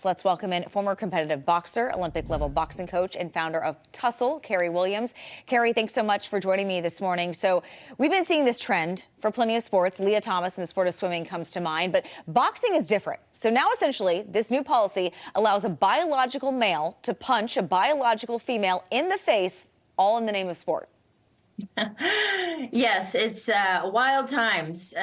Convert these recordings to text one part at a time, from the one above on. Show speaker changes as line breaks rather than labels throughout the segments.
So let's welcome in former competitive boxer, Olympic-level boxing coach, and founder of Tussle, Cary Williams. Cary, thanks so much for joining me this morning. So we've been seeing this trend for plenty of sports. Leah Thomas in the sport of swimming comes to mind, but boxing is different. So now essentially this new policy allows a biological male to punch a biological female in the face, all in the name of sport.
Yes, it's wild times.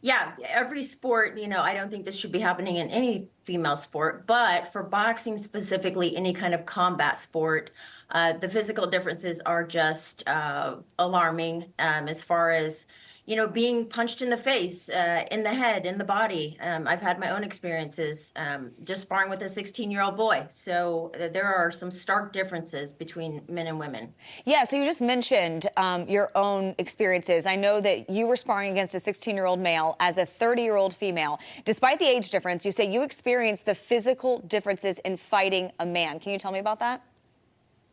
Yeah, every sport, I don't think this should be happening in any female sport, but for boxing specifically, any kind of combat sport, the physical differences are just alarming as far as, being punched in the face, in the head, in the body. I've had my own experiences just sparring with a 16-year-old boy. So there are some stark differences between men and women.
Yeah, so you just mentioned your own experiences. I know that you were sparring against a 16-year-old male as a 30-year-old female. Despite the age difference, you say you experienced the physical differences in fighting a man. Can you tell me about that?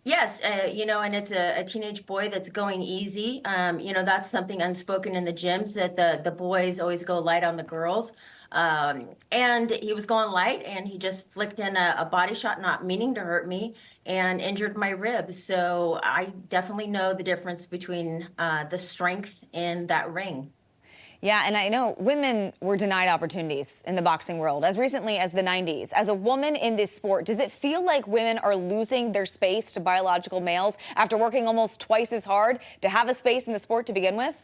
Yes, and it's a teenage boy that's going easy. That's something unspoken in the gyms, that the boys always go light on the girls. And he was going light, and he just flicked in a body shot, not meaning to hurt me, and injured my ribs. So I definitely know the difference between the strength in that ring.
Yeah, and I know women were denied opportunities in the boxing world as recently as the 90s. As a woman in this sport, does it feel like women are losing their space to biological males after working almost twice as hard to have a space in the sport to begin with?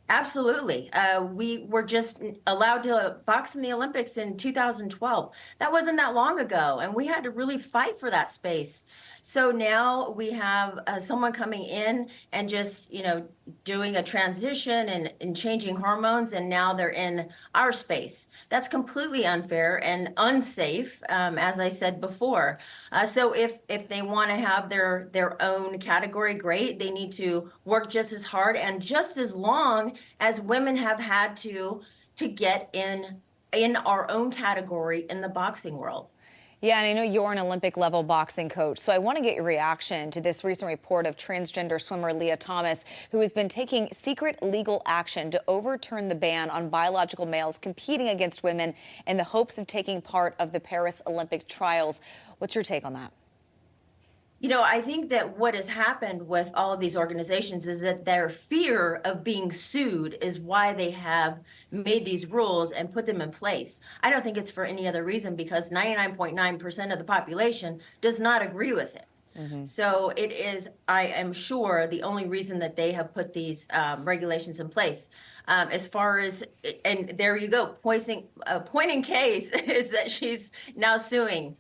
Absolutely. We were just allowed to box in the Olympics in 2012. That wasn't that long ago, and we had to really fight for that space. So now we have someone coming in and just, doing a transition and changing hormones, and now they're in our space. That's completely unfair and unsafe, as I said before. So if they want to have their own category, great. They need to work just as hard and just as long as women have had to get in our own category in the boxing world.
Yeah, and I know you're an Olympic-level boxing coach, so I want to get your reaction to this recent report of transgender swimmer Leah Thomas, who has been taking secret legal action to overturn the ban on biological males competing against women in the hopes of taking part of the Paris Olympic trials. What's your take on that?
I think that what has happened with all of these organizations is that their fear of being sued is why they have made these rules and put them in place. I don't think it's for any other reason, because 99.9% of the population does not agree with it. So it is, I am sure, the only reason that they have put these regulations in place. As far as, and there you go, point in case is that she's now suing.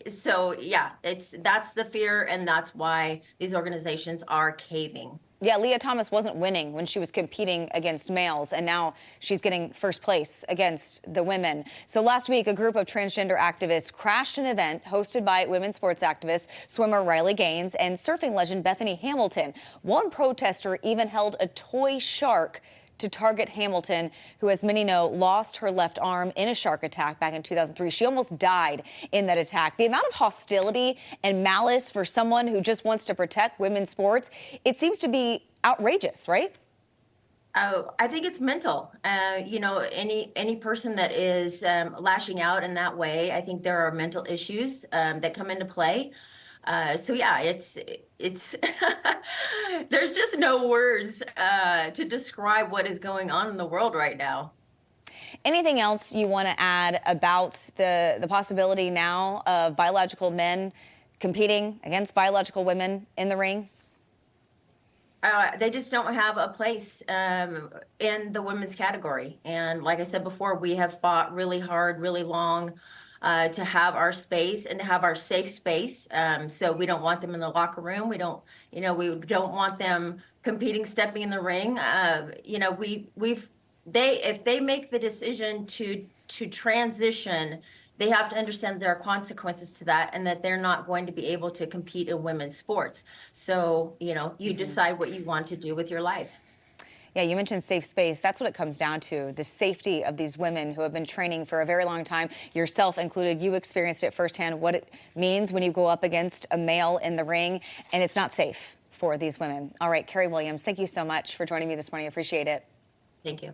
So yeah, that's the fear, and that's why these organizations are caving.
Yeah, Leah Thomas wasn't winning when she was competing against males, and now she's getting first place against the women. So last week, a group of transgender activists crashed an event hosted by women's sports activist, swimmer Riley Gaines, and surfing legend Bethany Hamilton. One protester even held a toy shark to target Hamilton, who, as many know, lost her left arm in a shark attack back in 2003. She almost died in that attack. The amount of hostility and malice for someone who just wants to protect women's sports, it seems to be outrageous, right?
Oh, I think it's mental. Any person that is lashing out in that way, I think there are mental issues that come into play. So yeah, it's there's just no words to describe what is going on in the world right now.
Anything else you want to add about the possibility now of biological men competing against biological women in the ring?
They just don't have a place in the women's category. And like I said before, we have fought really hard, really long, to have our space and to have our safe space. So we don't want them in the locker room. We don't want them competing, stepping in the ring. If they make the decision to transition, they have to understand there are consequences to that, and that they're not going to be able to compete in women's sports. So, you decide what you want to do with your life.
Yeah, you mentioned safe space. That's what it comes down to, the safety of these women who have been training for a very long time, yourself included. You experienced it firsthand, what it means when you go up against a male in the ring, and it's not safe for these women. All right, Cary Williams, thank you so much for joining me this morning. I appreciate it.
Thank you.